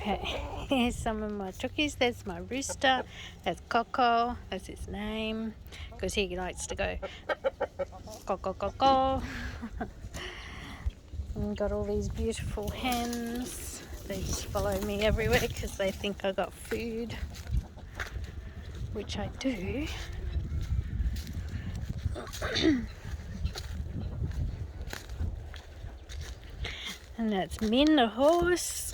Okay, here's some of my chookies. There's my rooster. That's Coco. That's his name because he likes to go Coco Coco. And got all these beautiful hens. They just follow me everywhere because they think I got food, which I do. And that's Min the horse.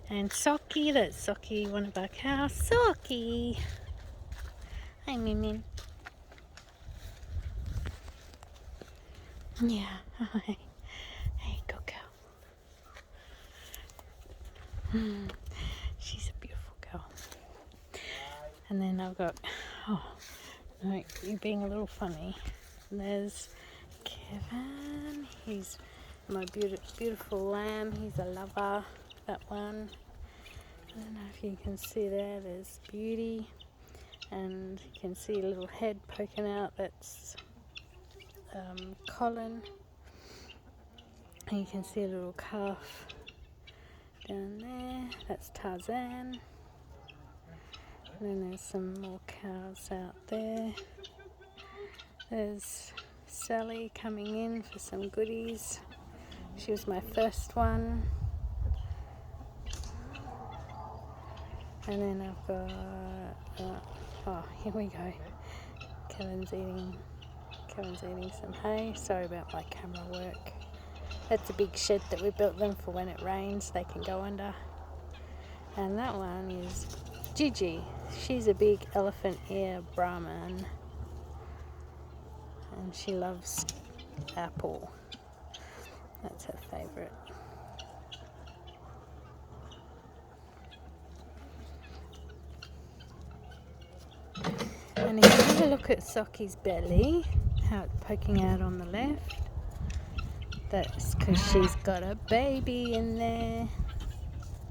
And Socky, that's Socky, one of our cows. Socky! Hi, Min. Yeah, hi. Hey, go girl. She's a beautiful girl. And then I've got, oh, no, you're being a little funny. And there's Kevin. He's my beautiful lamb. He's a lover, that one. I don't know if you can see there, there's Beauty. And you can see a little head poking out, that's Colin. And you can see a little calf down there, that's Tarzan. And then there's some more cows out there. There's Sally coming in for some goodies. She was my first one. And then I've got, oh, here we go. Kevin's eating some hay. Sorry about my camera work. That's a big shed that we built them for when it rains, they can go under. And that one is Gigi. She's a big elephant ear Brahman. And she loves apple. That's her favourite. And if you have a look at Socky's belly, how it's poking out on the left, that's because she's got a baby in there.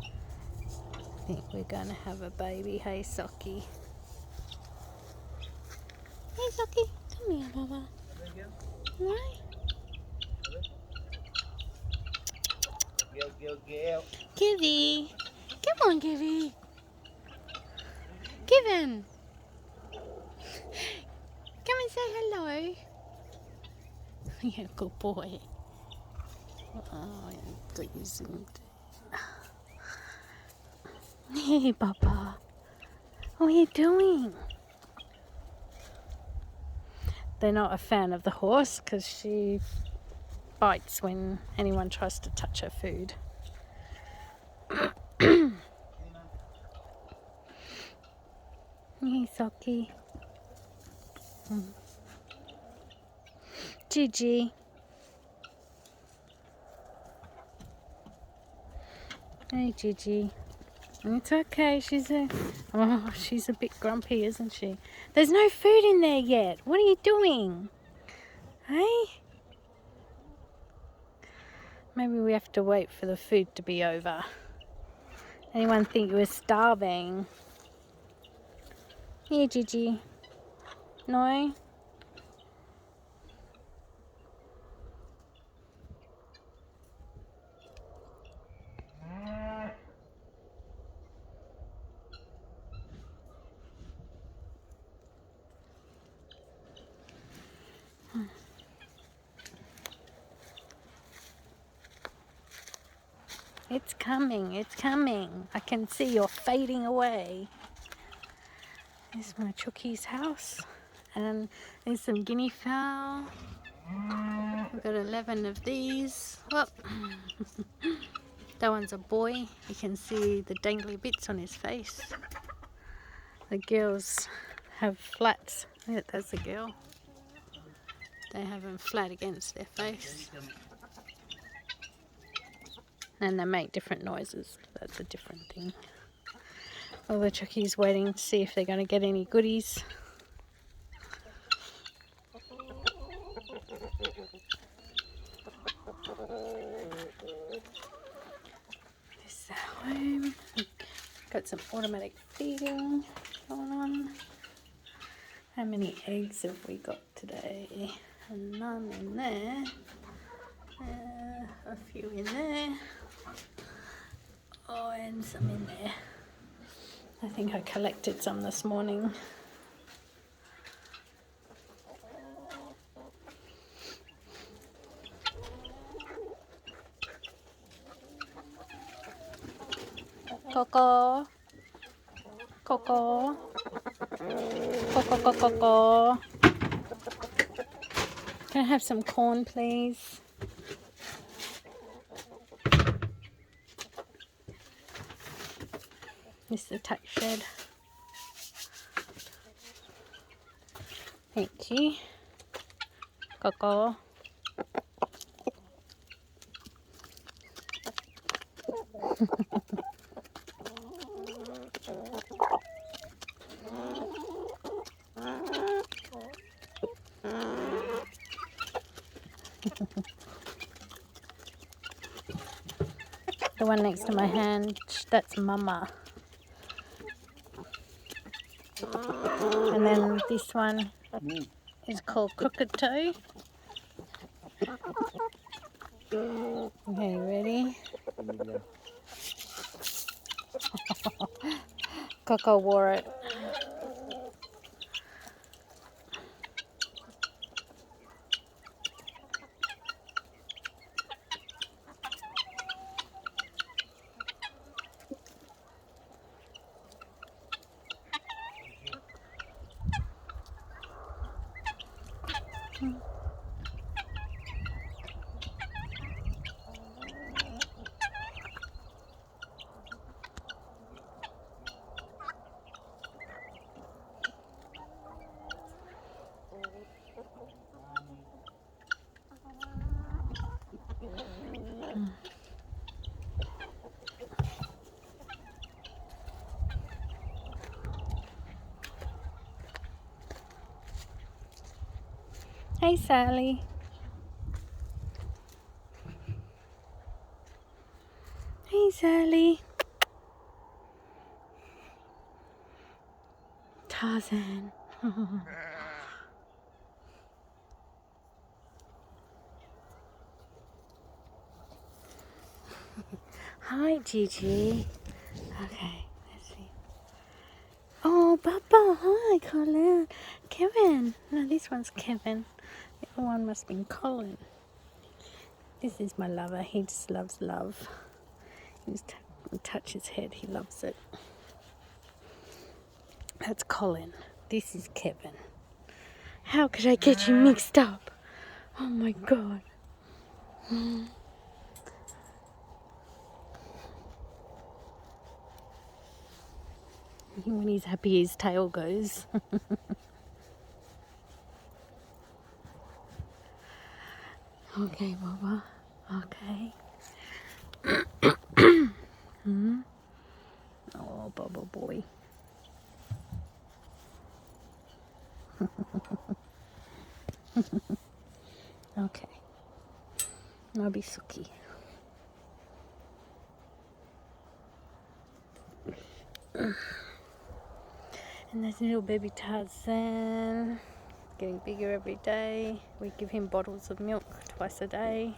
I think we're going to have a baby. Hey, Socky. Hey, Socky. Come here, Baba. No? Givy. Come on, Givy. Given. Come and say hello. Yeah, good boy. Oh, I got you zoomed. Hey, Papa. What are you doing? They're not a fan of the horse because she bites when anyone tries to touch her food. Hey, Socky. Gigi. Hey, Gigi. It's okay. She's a bit grumpy, isn't she? There's no food in there yet. What are you doing? Hey? Maybe we have to wait for the food to be over. Anyone think you were starving? Here, Gigi. No? It's coming, it's coming. I can see you're fading away. This is my Chucky's house. And there's some guinea fowl. We've got 11 of these. Oh. That one's a boy. You can see the dangly bits on his face. The girls have flats. Yeah, that's a girl. They have them flat against their face. And they make different noises. That's a different thing. All the Chucky's waiting to see if they're going to get any goodies. This is our home. Got some automatic feeding going on. How many eggs have we got today? None in there. A few in there. Oh, and some in there. I think I collected some this morning. Coco. Coco. Coco, Coco, Coco. Can I have some corn, please? This is the tuck shed. Thank you. Coco. The one next to my hand, that's Mama. And then this one is called Crooked Toe. Okay, ready? Coco wore it. Hey, Sally. Hey, Sally. Tarzan. Hi, Gigi. Okay, let's see. Oh, Papa. Hi, Colin. Kevin. No, this one's Kevin. The other one must have been Colin. This is my lover. He just loves love. You just touch his head. He loves it. That's Colin. This is Kevin. How could I get you mixed up? Oh my God. When he's happy, his tail goes. Okay, Baba. Okay. Oh, Baba boy. Okay. Nobisuki. And there's little baby Tarzan. Getting bigger every day. We give him bottles of milk twice a day.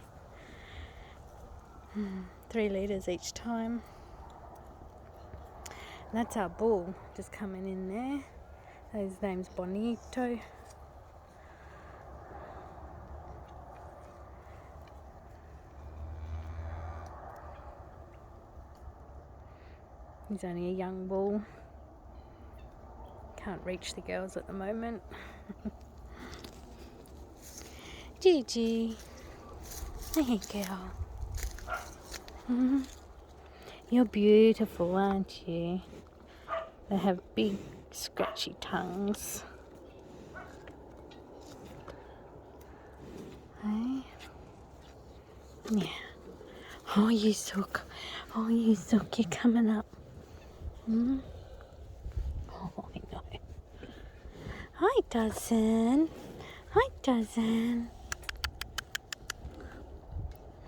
3 litres each time. And that's our bull just coming in there. His name's Bonito. He's only a young bull. Can't reach the girls at the moment. Gigi. Hey, girl. You're beautiful, aren't you? They have big, scratchy tongues. Hey? Yeah. Oh, you suck. Oh, you suck. You're coming up. Oh, I know. Hi, Tarzan. Hi, Tarzan.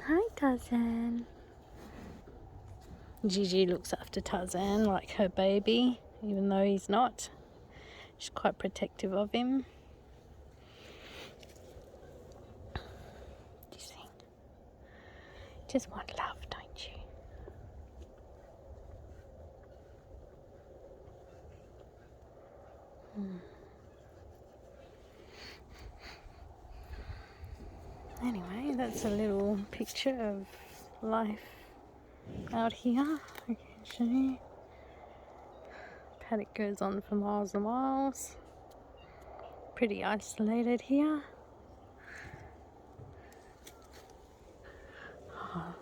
Hi, Tarzan. Gigi looks after Tarzan like her baby, even though he's not. She's quite protective of him. Do you think? Just want love, don't you? That's a little picture of life out here. I can show you. Paddock goes on for miles and miles. Pretty isolated here. Oh,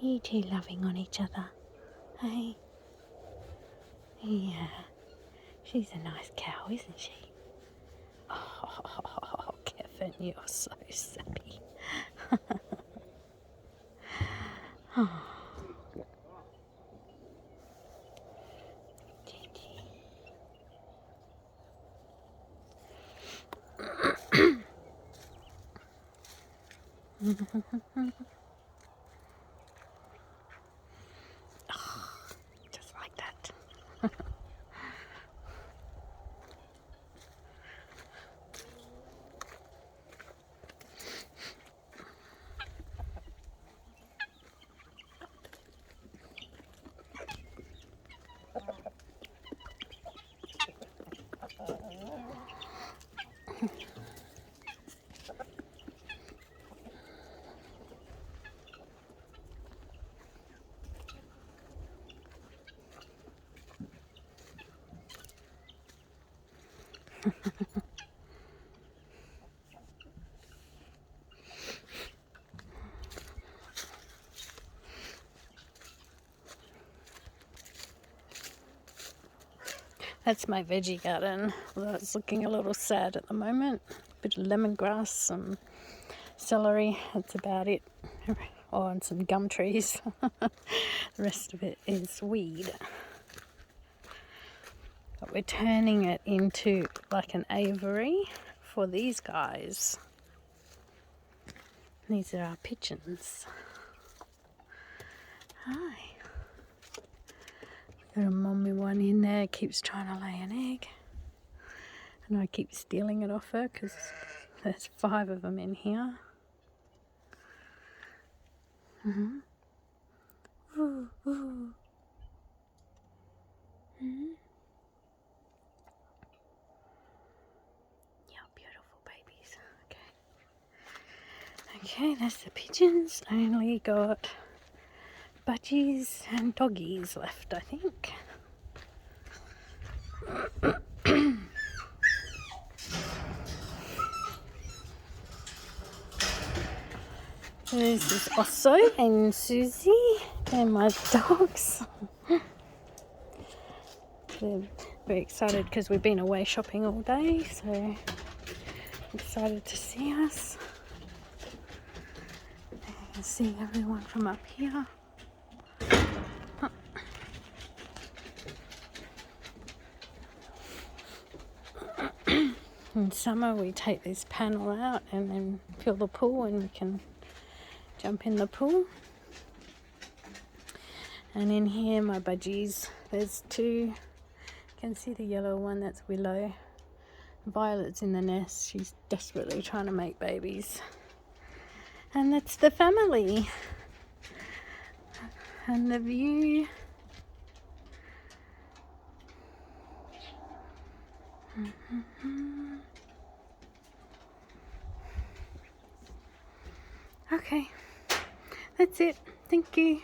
you two loving on each other. Hey? Yeah. She's a nice cow, isn't she? Oh, Kevin, you're so sappy. Oh. Just like that. That's my veggie garden. Although it's looking a little sad at the moment. A bit of lemongrass, some celery, that's about it. Oh, and some gum trees. The rest of it is weed. But we're turning it into like an aviary for these guys. These are our pigeons. Hi. Got a mommy one in there, keeps trying to lay an egg. And I keep stealing it off her because there's 5 of them in here. Mm-hmm. Ooh, ooh. Mm-hmm. Yeah, beautiful babies. Okay. Okay, that's the pigeons. I only got budgies and doggies left, I think. This is Osso and Susie and my dogs. They're very excited because we've been away shopping all day, so excited to see us. You can see everyone from up here. In summer we take this panel out and then fill the pool and we can jump in the pool. And in here my budgies, there's 2. You can see the yellow one, that's Willow. Violet's in the nest, she's desperately trying to make babies. And that's the family. And the view. Okay, that's it. Thank you.